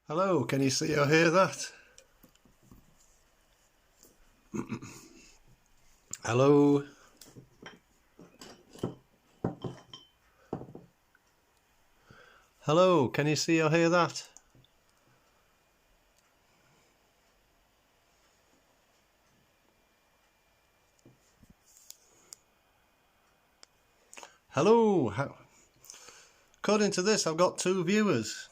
Hello, can you see or hear that? Hello? Hello, can you see or hear that? Hello? According to this, I've got 2 viewers.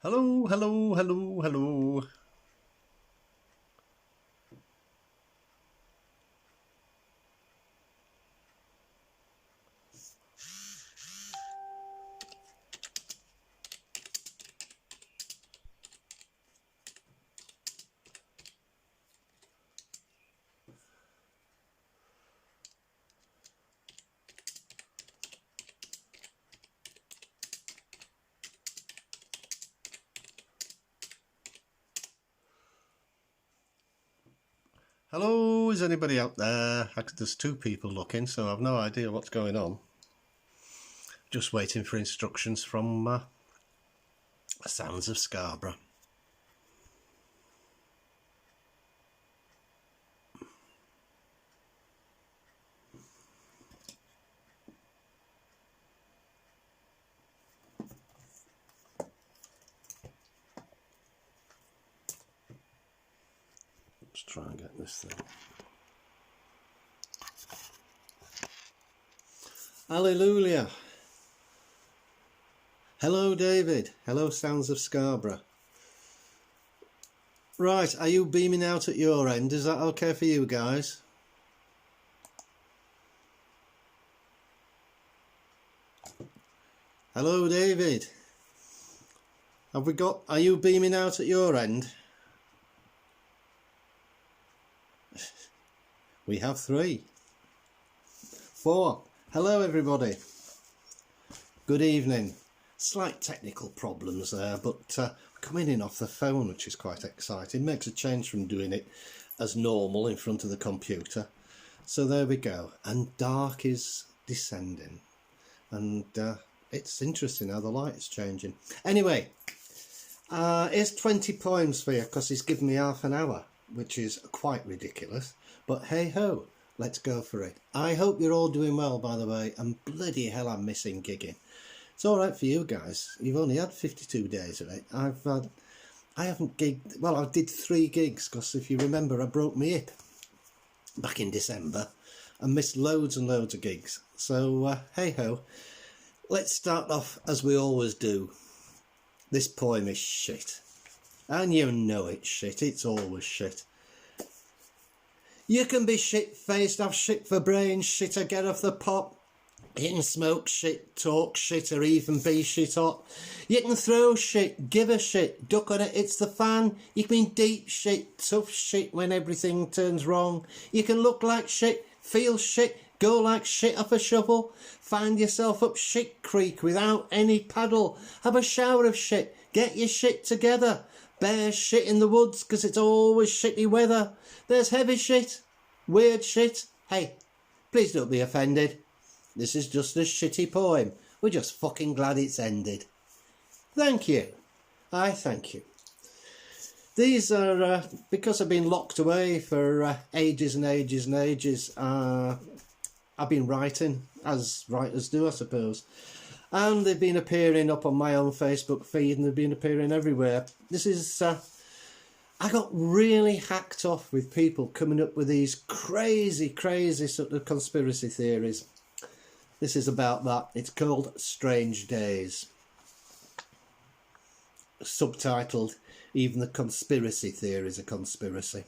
Hello, hello, hello, hello. Hello, is anybody out there? There's 2 people looking, so I've no idea what's going on. Just waiting for instructions from Sounds of Scarborough. Let's try and get this thing. Hallelujah. Hello, David. Hello, Sounds of Scarborough. Right, are you beaming out at your end? Is that okay for you guys? Hello, David. Are you beaming out at your end? We have 3. 4. Hello, everybody. Good evening. Slight technical problems there, but coming in off the phone, which is quite exciting. Makes a change from doing it as normal in front of the computer. So there we go. And dark is descending. And it's interesting how the light is changing. Anyway, here's 20 poems for you, because he's given me half an hour, which is quite ridiculous. But hey ho, let's go for it. I hope you're all doing well, by the way, and bloody hell I'm missing gigging. It's alright for you guys. You've only had 52 days of it. I haven't gigged. Well, I did 3 gigs, because if you remember, I broke my hip back in December and missed loads and loads of gigs. So hey ho, let's start off as we always do. This poem is shit, and you know it's shit. It's always shit. You can be shit-faced, have shit for brains, shit or get off the pot. You can smoke shit, talk shit, or even be shit hot. You can throw shit, give a shit, duck on it, it's the fan. You can be deep shit, tough shit when everything turns wrong. You can look like shit, feel shit, go like shit off a shovel. Find yourself up shit creek without any paddle. Have a shower of shit, get your shit together. Bear shit in the woods, 'cause it's always shitty weather. There's heavy shit, weird shit. Hey, please don't be offended. This is just a shitty poem. We're just fucking glad it's ended. Thank you. I thank you. These are, because I've been locked away for ages and ages and ages, I've been writing, as writers do, I suppose. And they've been appearing up on my own Facebook feed, and they've been appearing everywhere. This is, I got really hacked off with people coming up with these crazy sort of conspiracy theories. This is about that. It's called Strange Days. Subtitled, Even the Conspiracy Theories are Conspiracy.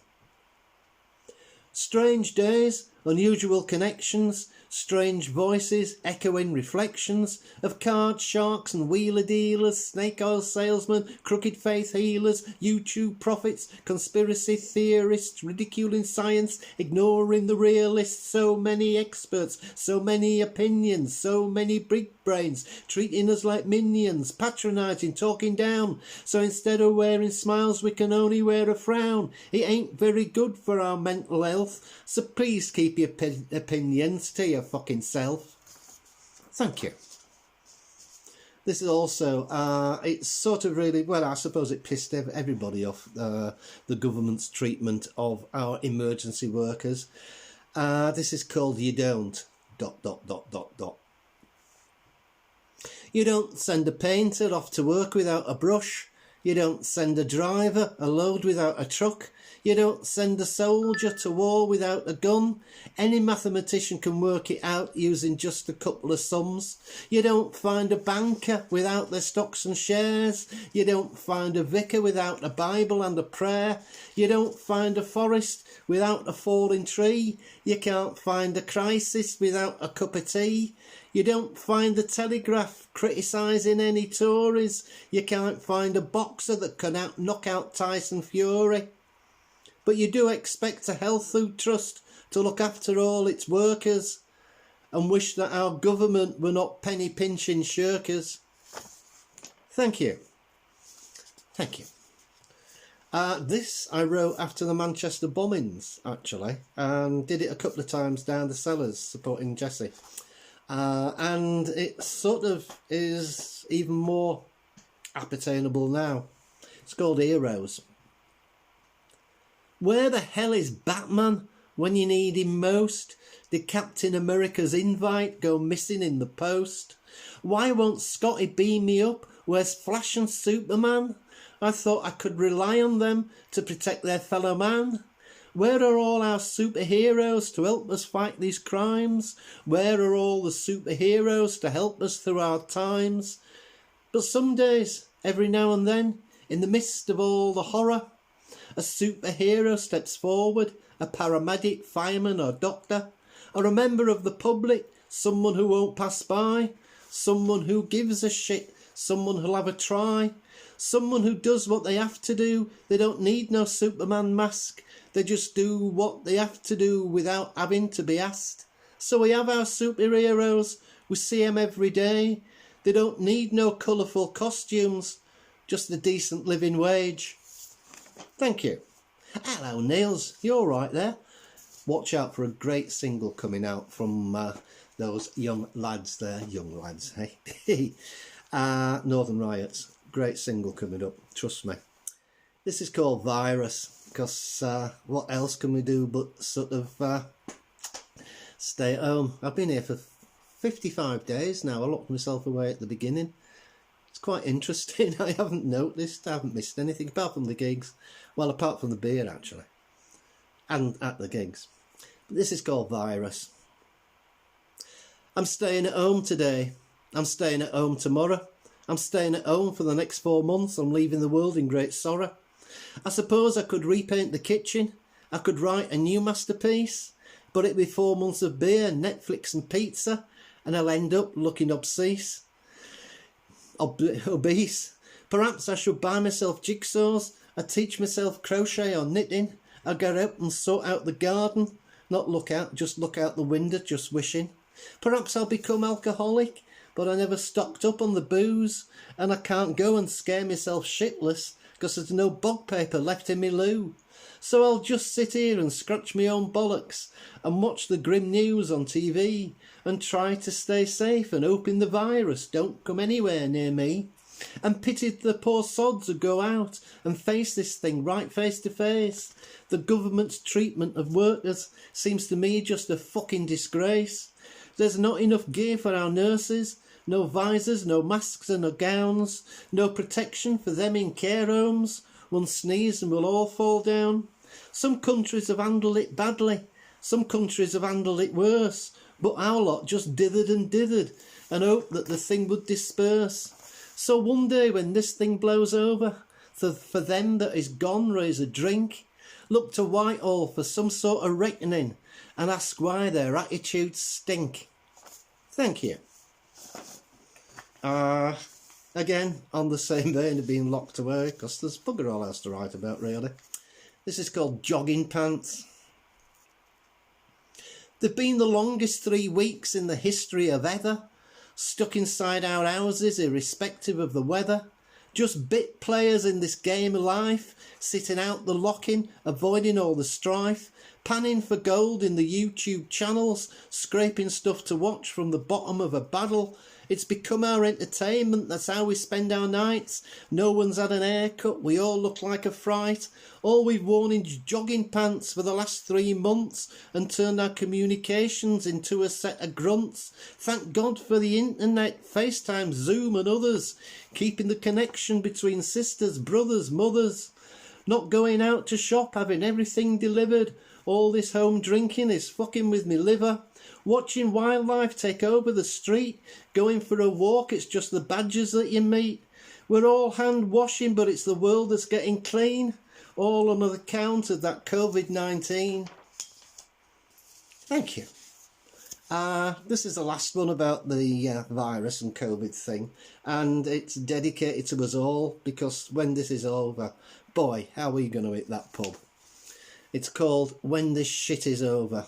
Strange days, unusual connections, strange voices, echoing reflections of card sharks and wheeler dealers, snake oil salesmen, crooked faith healers, YouTube prophets, conspiracy theorists, ridiculing science, ignoring the realists, so many experts, so many opinions, so many big brains, treating us like minions, patronising, talking down. So instead of wearing smiles, we can only wear a frown. It ain't very good for our mental health, so please keep your opinions to your fucking self. Thank you. This is also, it's sort of really, well, I suppose it pissed everybody off, the government's treatment of our emergency workers. This is called You Don't, ... You don't send a painter off to work without a brush. You don't send a driver a load without a truck. You don't send a soldier to war without a gun. Any mathematician can work it out using just a couple of sums. You don't find a banker without their stocks and shares. You don't find a vicar without a Bible and a prayer. You don't find a forest without a falling tree. You can't find a crisis without a cup of tea. You don't find the Telegraph criticising any Tories. You can't find a boxer that can knock out Tyson Fury. But you do expect a health food trust to look after all its workers and wish that our government were not penny pinching shirkers. Thank you. Thank you. This I wrote after the Manchester bombings, actually, and did it a couple of times down the cellars supporting Jessie. And it sort of is even more attainable now. It's called Heroes. Where the hell is Batman when you need him most? Did Captain America's invite go missing in the post? Why won't Scotty beam me up? Where's Flash and Superman? I thought I could rely on them to protect their fellow man. Where are all our superheroes to help us fight these crimes? Where are all the superheroes to help us through our times? But some days, every now and then, in the midst of all the horror, a superhero steps forward, a paramedic, fireman or doctor, or a member of the public, someone who won't pass by, someone who gives a shit, someone who'll have a try, someone who does what they have to do. They don't need no Superman mask. They just do what they have to do without having to be asked. So we have our superheroes. We see them every day. They don't need no colourful costumes, just a decent living wage. Thank you. Hello, Niels. You all right there? Watch out for a great single coming out from those young lads there. Young lads, hey? Northern Riots. Great single coming up. Trust me. This is called Virus. Because what else can we do but sort of stay at home? I've been here for 55 days now. I locked myself away at the beginning. It's quite interesting. I haven't noticed. I haven't missed anything apart from the gigs. Well, apart from the beer, actually. And at the gigs. But this is called Virus. I'm staying at home today. I'm staying at home tomorrow. I'm staying at home for the next 4 months. I'm leaving the world in great sorrow. I suppose I could repaint the kitchen. I could write a new masterpiece. But it'd be 4 months of beer, Netflix and pizza. And I'll end up looking obscene. Obese. Perhaps I should buy myself jigsaws. I'd teach myself crochet or knitting. I'd go out and sort out the garden. Not look out, just look out the window, just wishing. Perhaps I'll become alcoholic. But I never stocked up on the booze. And I can't go and scare myself shitless because there's no bog paper left in me loo. So I'll just sit here and scratch my own bollocks and watch the grim news on TV and try to stay safe and hoping the virus don't come anywhere near me. And pity the poor sods who go out and face this thing right face to face. The government's treatment of workers seems to me just a fucking disgrace. There's not enough gear for our nurses. No visors, no masks and no gowns, no protection for them in care homes. One sneeze and we'll all fall down. Some countries have handled it badly, some countries have handled it worse, but our lot just dithered and hoped that the thing would disperse. So one day when this thing blows over, for them that is gone raise a drink, look to Whitehall for some sort of reckoning and ask why their attitudes stink. Thank you. Again, on the same vein of being locked away, because there's bugger all else to write about, really. This is called Jogging Pants. They've been the longest 3 weeks in the history of ever, stuck inside our houses irrespective of the weather. Just bit players in this game of life, sitting out the lock-in, avoiding all the strife, panning for gold in the YouTube channels, scraping stuff to watch from the bottom of a barrel, It's become our entertainment, that's how we spend our nights. No one's had an haircut, we all look like a fright. All we've worn is jogging pants for the last 3 months and turned our communications into a set of grunts. Thank God for the internet, FaceTime, Zoom and others, keeping the connection between sisters, brothers, mothers. Not going out to shop, having everything delivered. All this home drinking is fucking with me liver. Watching wildlife take over the street. Going for a walk, it's just the badgers that you meet. We're all hand washing, but it's the world that's getting clean. All on account of that COVID-19. Thank you. This is the last one about the virus and COVID thing. And it's dedicated to us all, because when this is over, boy, how are we going to hit that pub? It's called When This Shit Is Over.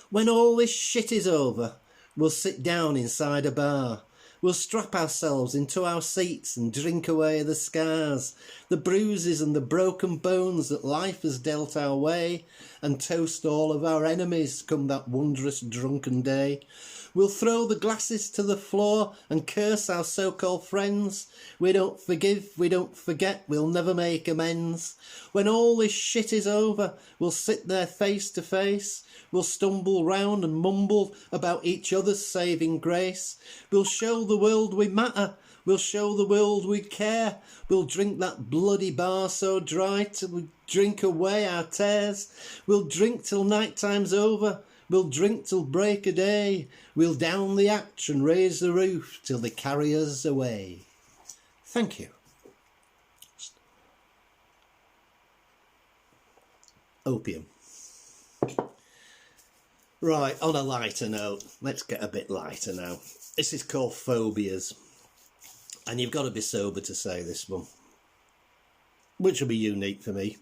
When all this shit is over, we'll sit down inside a bar. We'll strap ourselves into our seats and drink away the scars, the bruises and the broken bones that life has dealt our way, and toast all of our enemies come that wondrous drunken day. We'll throw the glasses to the floor and curse our so-called friends. We don't forgive, we don't forget, we'll never make amends. When all this shit is over, we'll sit there face to face. We'll stumble round and mumble about each other's saving grace. We'll show the world we matter. We'll show the world we care. We'll drink that bloody bar so dry till we drink away our tears. We'll drink till night time's over. We'll drink till break of day. We'll down the hatch and raise the roof till they carry us away. Thank you. Opium. Right, on a lighter note, let's get a bit lighter now. This is called Phobias. And you've got to be sober to say this one, which will be unique for me.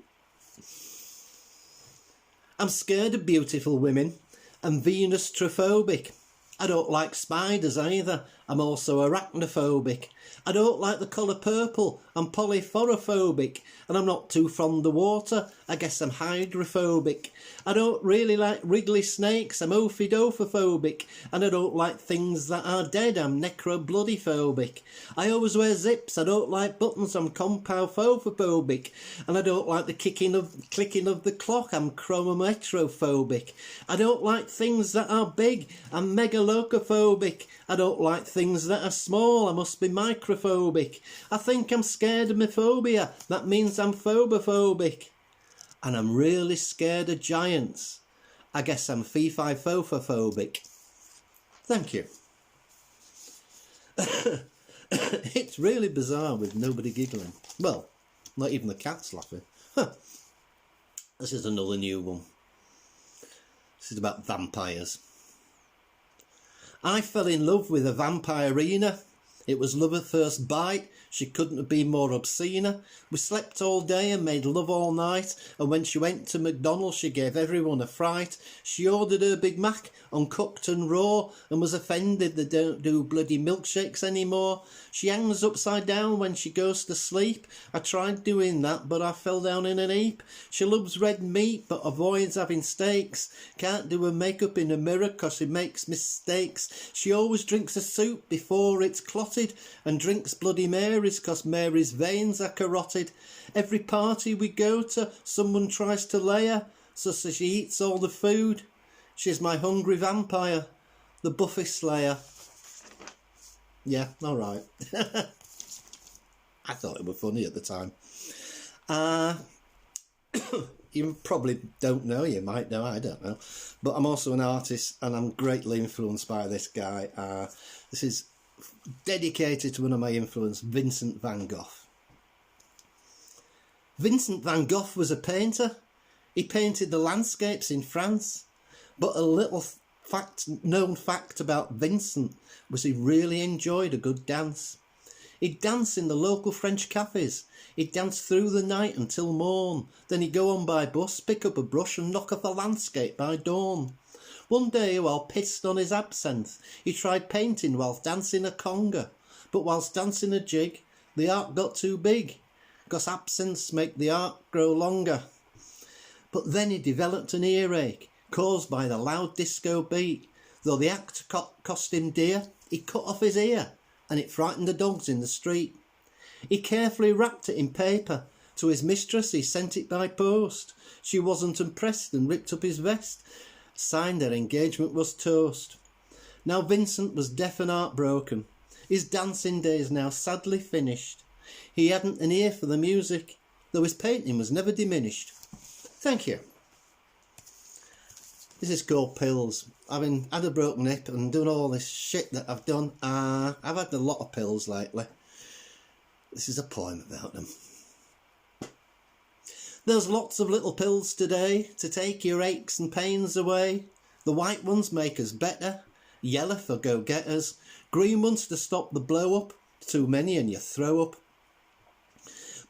I'm scared of beautiful women. I'm Venus-trophobic. I don't like spiders either. I'm also arachnophobic. I don't like the colour purple. I'm polyphorophobic. And I'm not too fond of water. I guess I'm hydrophobic. I don't really like wriggly snakes. I'm ophidophobic. And I don't like things that are dead. I'm necrobloodyphobic. I always wear zips. I don't like buttons. I'm compowphobophobic. And I don't like the clicking of the clock. I'm chronometrophobic. I don't like things that are big. I'm megalocophobic. I don't like things that are small. I must be microphobic. I think I'm scared of my phobia. That means I'm phobophobic. And I'm really scared of giants. I guess I'm phophophobic. Thank you. It's really bizarre with nobody giggling. Well, not even the cat's laughing. Huh. This is another new one. This is about vampires. I fell in love with a vampirina. It was love at first bite. She couldn't have been more obscene. We slept all day and made love all night, and when she went to McDonald's she gave everyone a fright. She ordered her Big Mac uncooked and raw and was offended they don't do bloody milkshakes anymore. She hangs upside down when she goes to sleep. I tried doing that but I fell down in an heap. She loves red meat but avoids having steaks. Can't do her makeup in a mirror cause she makes mistakes. She always drinks a soup before it's clotted and drinks Bloody Marys cause Mary's veins are carotid. Every party we go to someone tries to lay her, so she eats all the food. She's my hungry vampire, the Buffy Slayer. Yeah, alright. I thought it was funny at the time. You probably don't know, you might know, I don't know. But I'm also an artist and I'm greatly influenced by this guy. This is dedicated to one of my influences, Vincent van Gogh. Vincent van Gogh was a painter. He painted the landscapes in France. But a little known fact about Vincent was he really enjoyed a good dance. He'd dance in the local French cafes. He'd dance through the night until morn. Then he'd go on by bus, pick up a brush and knock off a landscape by dawn. One day, while pissed on his absinthe, he tried painting whilst dancing a conga. But whilst dancing a jig, the art got too big, 'cause absinthes make the art grow longer. But then he developed an earache, caused by the loud disco beat. Though the act cost him dear, he cut off his ear, and it frightened the dogs in the street. He carefully wrapped it in paper. To his mistress he sent it by post. She wasn't impressed and ripped up his vest. Signed their engagement was toast. Now Vincent was deaf and heartbroken. His dancing days now sadly finished. He hadn't an ear for the music, though his painting was never diminished. Thank you. This is called Pills. Having had a broken hip and done all this shit that I've done, I've had a lot of pills lately. This is a poem about them. There's lots of little pills today to take your aches and pains away. The white ones make us better, yellow for go-getters, green ones to stop the blow-up, too many and you throw up.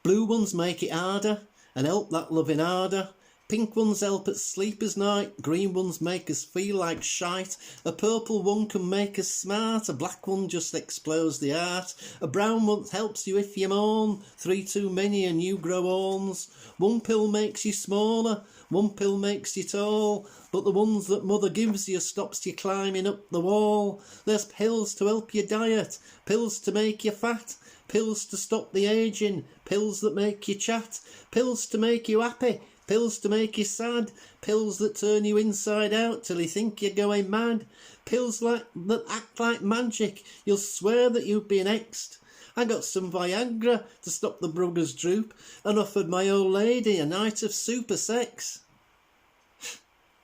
Blue ones make it harder and help that loving ardour. Pink ones help at sleeper's night, green ones make us feel like shite. A purple one can make us smart, a black one just explodes the heart. A brown one helps you if you mourn, 3 too many and you grow horns. One pill makes you smaller, one pill makes you tall, but the ones that mother gives you stops you climbing up the wall. There's pills to help your diet, pills to make you fat, pills to stop the ageing, pills that make you chat, pills to make you happy, pills to make you sad, pills that turn you inside out till you think you're going mad, pills that act like magic, you'll swear that you've been hexed. I got some Viagra to stop the bruggers droop and offered my old lady a night of super sex.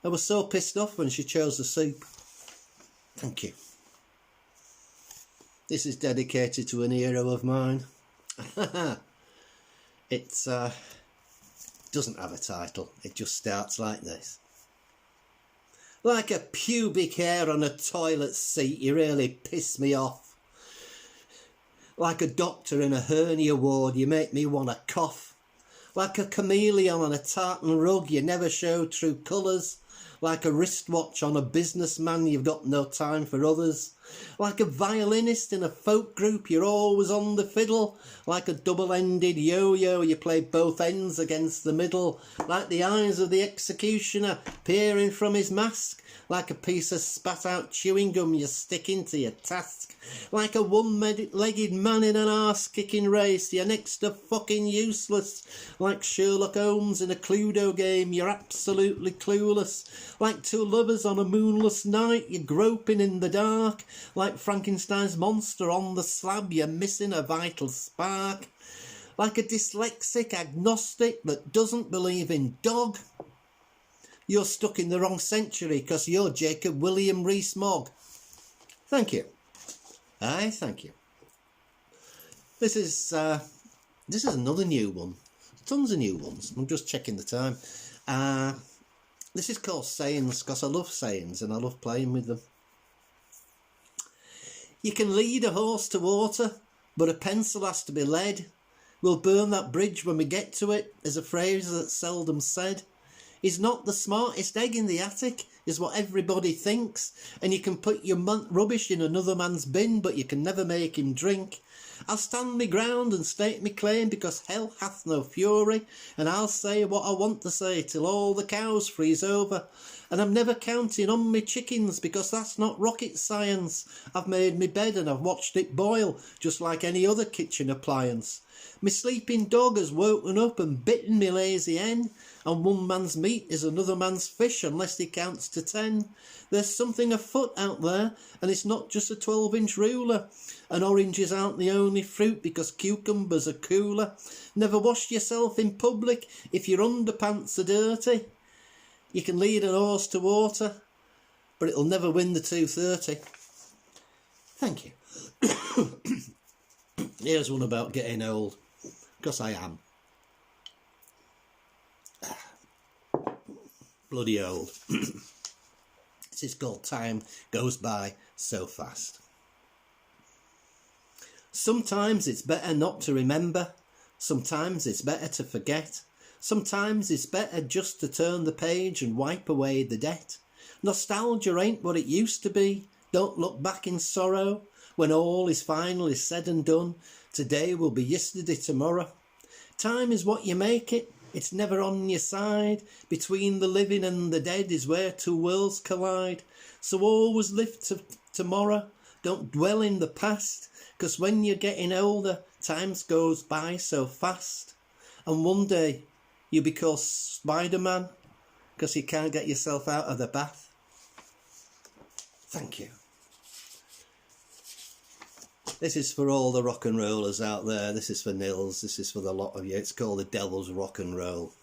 I was so pissed off when she chose the soup. Thank you. This is dedicated to an hero of mine. It doesn't have a title, it just starts like this. Like a pubic hair on a toilet seat, you really piss me off. Like a doctor in a hernia ward, you make me want to cough. Like a chameleon on a tartan rug, you never show true colours. Like a wristwatch on a businessman, you've got no time for others. Like a violinist in a folk group, you're always on the fiddle. Like a double-ended yo-yo, you play both ends against the middle. Like the eyes of the executioner peering from his mask. Like a piece of spat-out chewing gum you stick into your task. Like a one-legged man in an arse-kicking race, you're next to fucking useless. Like Sherlock Holmes in a Cluedo game, you're absolutely clueless. Like two lovers on a moonless night, you're groping in the dark. Like Frankenstein's monster on the slab, you're missing a vital spark. Like a dyslexic agnostic that doesn't believe in dog. You're stuck in the wrong century because you're Jacob William Rees-Mogg. Thank you. Aye, thank you. This is another new one. Tons of new ones. I'm just checking the time. This is called Sayings because I love sayings and I love playing with them. You can lead a horse to water, but a pencil has to be lead. We'll burn that bridge when we get to it, is a phrase that's seldom said. He's not the smartest egg in the attic, is what everybody thinks, and you can put your rubbish in another man's bin, but you can never make him drink. I'll stand me ground and state me claim, because hell hath no fury, and I'll say what I want to say till all the cows freeze over. And I'm never counting on me chickens, because that's not rocket science. I've made me bed and I've watched it boil, just like any other kitchen appliance. Me sleeping dog has woken up and bitten me lazy hen, and one man's meat is another man's fish unless he counts to 10. There's something afoot out there, and it's not just a 12-inch ruler. And oranges aren't the only fruit, because cucumbers are cooler. Never wash yourself in public if your underpants are dirty. You can lead an horse to water, but it'll never win the 230. Thank you. Here's one about getting old, because I am. Bloody old. This is called Time Goes By So Fast. Sometimes it's better not to remember. Sometimes it's better to forget. Sometimes it's better just to turn the page and wipe away the debt. Nostalgia ain't what it used to be. Don't look back in sorrow. When all is finally said and done, today will be yesterday tomorrow. Time is what you make it. It's never on your side. Between the living and the dead is where two worlds collide. So always live to tomorrow. Don't dwell in the past, 'cause when you're getting older, times goes by so fast. And one day you'll be called Spider-Man, 'cause you can't get yourself out of the bath. Thank you. This is for all the rock and rollers out there. This is for Nils. This is for the lot of you. It's called the Devil's Rock and Roll.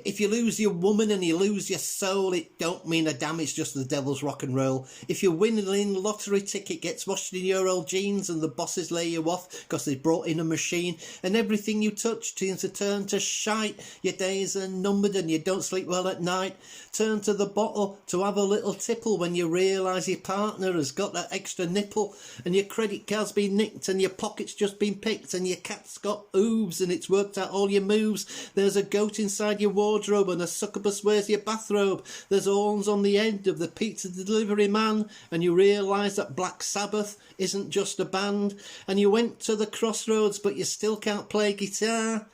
If you lose your woman and you lose your soul, it don't mean a damn, it's just the devil's rock and roll. If your winning lottery ticket gets washed in your old jeans and the bosses lay you off because they brought in a machine and everything you touch seems to turn to shite, your days are numbered and you don't sleep well at night, turn to the bottle to have a little tipple when you realise your partner has got that extra nipple and your credit card's been nicked and your pocket's just been picked and your cat's got oobs and it's worked out all your moves. There's a goat inside your wardrobe and a succubus wears your bathrobe. There's horns on the end of the pizza delivery man and you realise that Black Sabbath isn't just a band and you went to the crossroads but you still can't play guitar.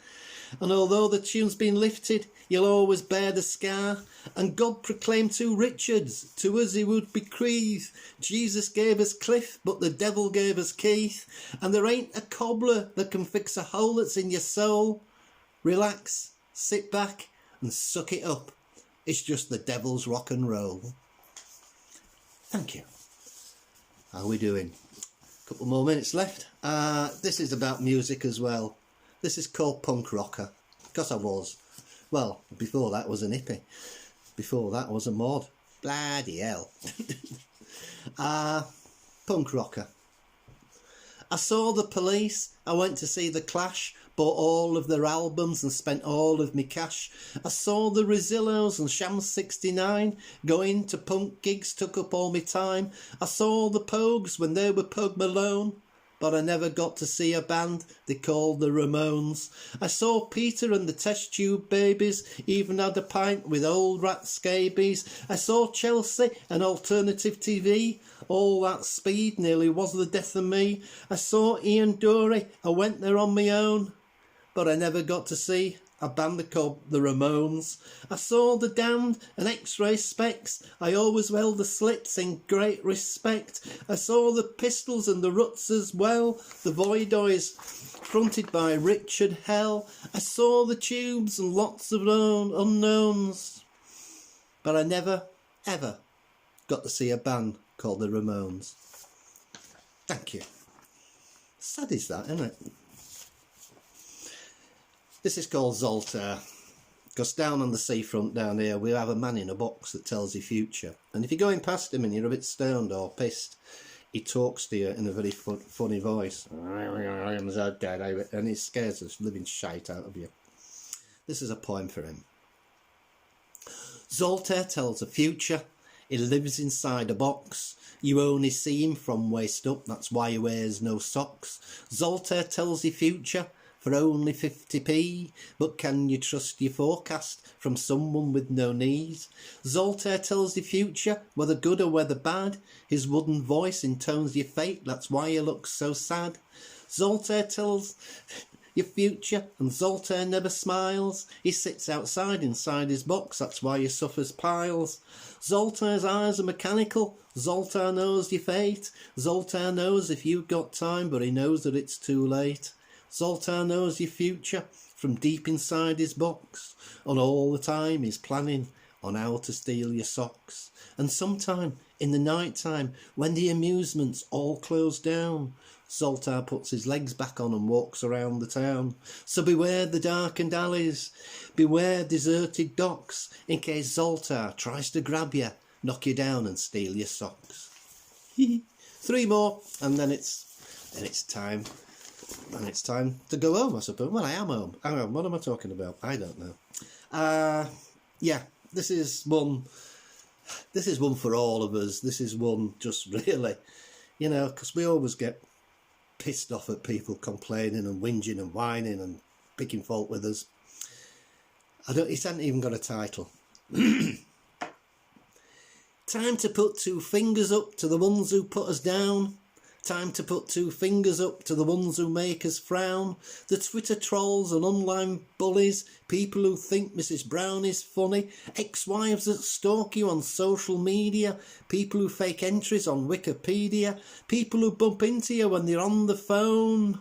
And although the tune's been lifted, you'll always bear the scar. And God proclaimed to Richards, to us he would bequeath. Jesus gave us Cliff, but the devil gave us Keith. And there ain't a cobbler that can fix a hole that's in your soul. Relax, sit back and suck it up. It's just the devil's rock and roll. Thank you. How are we doing? A couple more minutes left. This is about music as well. This is called Punk Rocker, because I was. Well, before that was an hippie. Before that was a mod. Bloody hell. Punk Rocker. I saw the Police, I went to see the Clash, bought all of their albums and spent all of me cash. I saw the Rezillos and Sham 69, going to punk gigs took up all my time. I saw the Pogues when they were Pogue Malone, but I never got to see a band they called the Ramones. I saw Peter and the Test Tube Babies, even had a pint with old rat scabies. I saw Chelsea and alternative TV, all that speed nearly was the death of me. I saw Ian Dury, I went there on my own, but I never got to see a band that called the Ramones. I saw the Damned and X-Ray Specs, I always held the Slits in great respect. I saw the Pistols and the Ruts as well, the Voidoys fronted by Richard Hell. I saw the Tubes and lots of unknowns, but I never ever got to see a band called the Ramones. Thank you. Sad is that, isn't it? This is called Zoltar, because down on the seafront down here we have a man in a box that tells you future, and if you're going past him and you're a bit stoned or pissed, he talks to you in a very funny voice, and he scares the living shite out of you. This is a poem for him. Zoltar tells the future, he lives inside a box, you only see him from waist up, that's why he wears no socks. Zoltar tells you future for only 50p, but can you trust your forecast from someone with no knees? Zoltar tells you future, whether good or whether bad, his wooden voice intones your fate, that's why you look so sad. Zoltar tells your future, and Zoltar never smiles, he sits outside inside his box, that's why he suffers piles. Zoltar's eyes are mechanical, Zoltar knows your fate, Zoltar knows if you've got time, but he knows that it's too late. Zoltar knows your future from deep inside his box, and all the time he's planning on how to steal your socks. And sometime in the night time, when the amusements all close down, Zoltar puts his legs back on and walks around the town. So beware the darkened alleys, beware deserted docks, in case Zoltar tries to grab you, knock you down and steal your socks. 3 more, and then it's time. And it's time to go home, I suppose. Well, I am home. Hang on, what am I talking about? I don't know. Yeah, this is one for all of us. This is one just really, you know, because we always get pissed off at people complaining and whinging and whining and picking fault with us. It hasn't even got a title. Time to put 2 fingers up to the ones who put us down. Time to put two fingers up to the ones who make us frown. The Twitter trolls and online bullies, people who think Mrs. Brown is funny, ex-wives that stalk you on social media, people who fake entries on Wikipedia, people who bump into you when they're on the phone,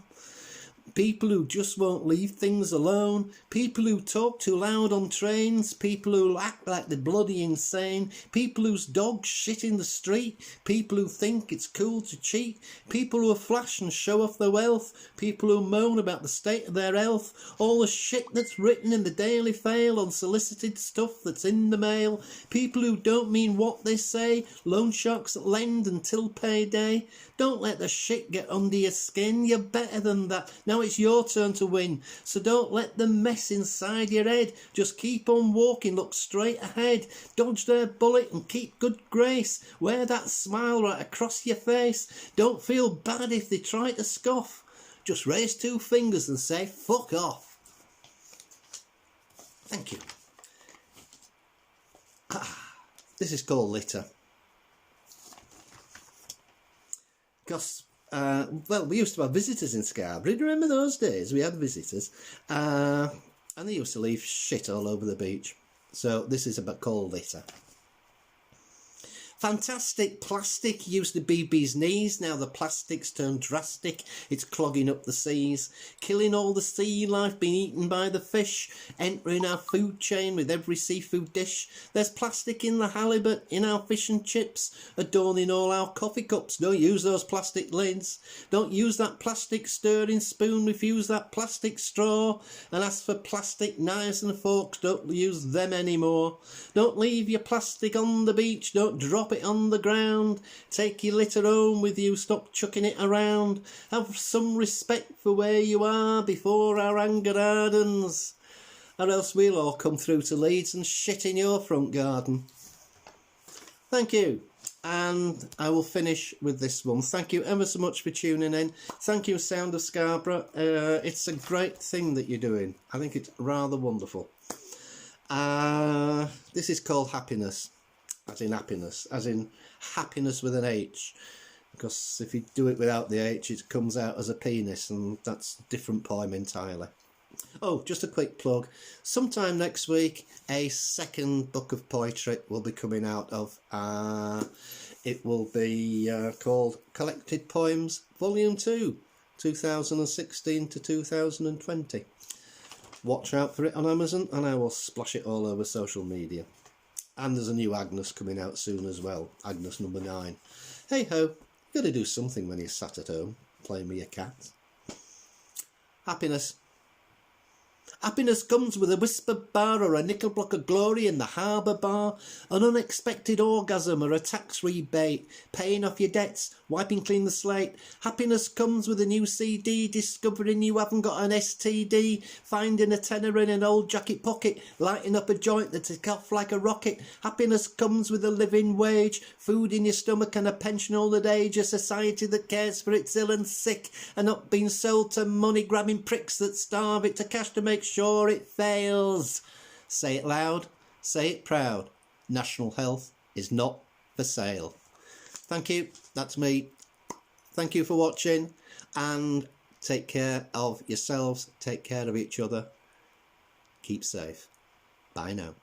people who just won't leave things alone, people who talk too loud on trains, people who act like they're bloody insane, people whose dogs shit in the street, people who think it's cool to cheat, people who flash and show off their wealth, people who moan about the state of their health, all the shit that's written in the Daily Fail, unsolicited stuff that's in the mail, people who don't mean what they say, loan sharks that lend until payday. Don't let the shit get under your skin, you're better than that. Now it's your turn to win, so don't let them mess inside your head. Just keep on walking, look straight ahead, dodge their bullet and keep good grace. Wear that smile right across your face. Don't feel bad if they try to scoff. Just raise two fingers and say fuck off. Thank you. This is called litter. Because, well, we used to have visitors in Scarborough. Do you remember those days? We had visitors. And they used to leave shit all over the beach. So this is about called litter. Fantastic plastic used to be bees' knees. Now the plastic's turned drastic. It's clogging up the seas, killing all the sea life, being eaten by the fish, entering our food chain with every seafood dish. There's plastic in the halibut, in our fish and chips, adorning all our coffee cups. Don't use those plastic lids. Don't use that plastic stirring spoon. Refuse that plastic straw. And as for plastic knives and forks, don't use them anymore. Don't leave your plastic on the beach. Don't drop it on the ground. Take your litter home with you. Stop chucking it around. Have some respect for where you are before our anger hardens, or else we'll all come through to Leeds and shit in your front garden. Thank you. And I will finish with this one. Thank you ever so much for tuning in. Thank you, Sound of Scarborough. It's a great thing that you're doing. I think it's rather wonderful. This is called Happiness. As in happiness. As in happiness with an H. Because if you do it without the H, it comes out as a penis. And that's a different poem entirely. Oh, just a quick plug. Sometime next week, a second book of poetry will be coming out of. It will be called Collected Poems Volume 2, 2016 to 2020. Watch out for it on Amazon and I will splash it all over social media. And there's a new Agnes coming out soon as well. Agnes number 9. Hey ho, you gotta do something when you're sat at home playing with your cat. Happiness. Happiness comes with a whispered bar or a nickel block of glory in the harbour bar, an unexpected orgasm or a tax rebate, paying off your debts, wiping clean the slate. Happiness comes with a new CD, discovering you haven't got an STD, finding a tenner in an old jacket pocket, lighting up a joint that takes off like a rocket. Happiness comes with a living wage, food in your stomach and a pension old age, a society that cares for its ill and sick, and not being sold to money-grabbing pricks that starve it to cash to make sure it fails. Say it loud, say it proud. National health is not for sale. Thank you, that's me. Thank you for watching and take care of yourselves, take care of each other. Keep safe. Bye now.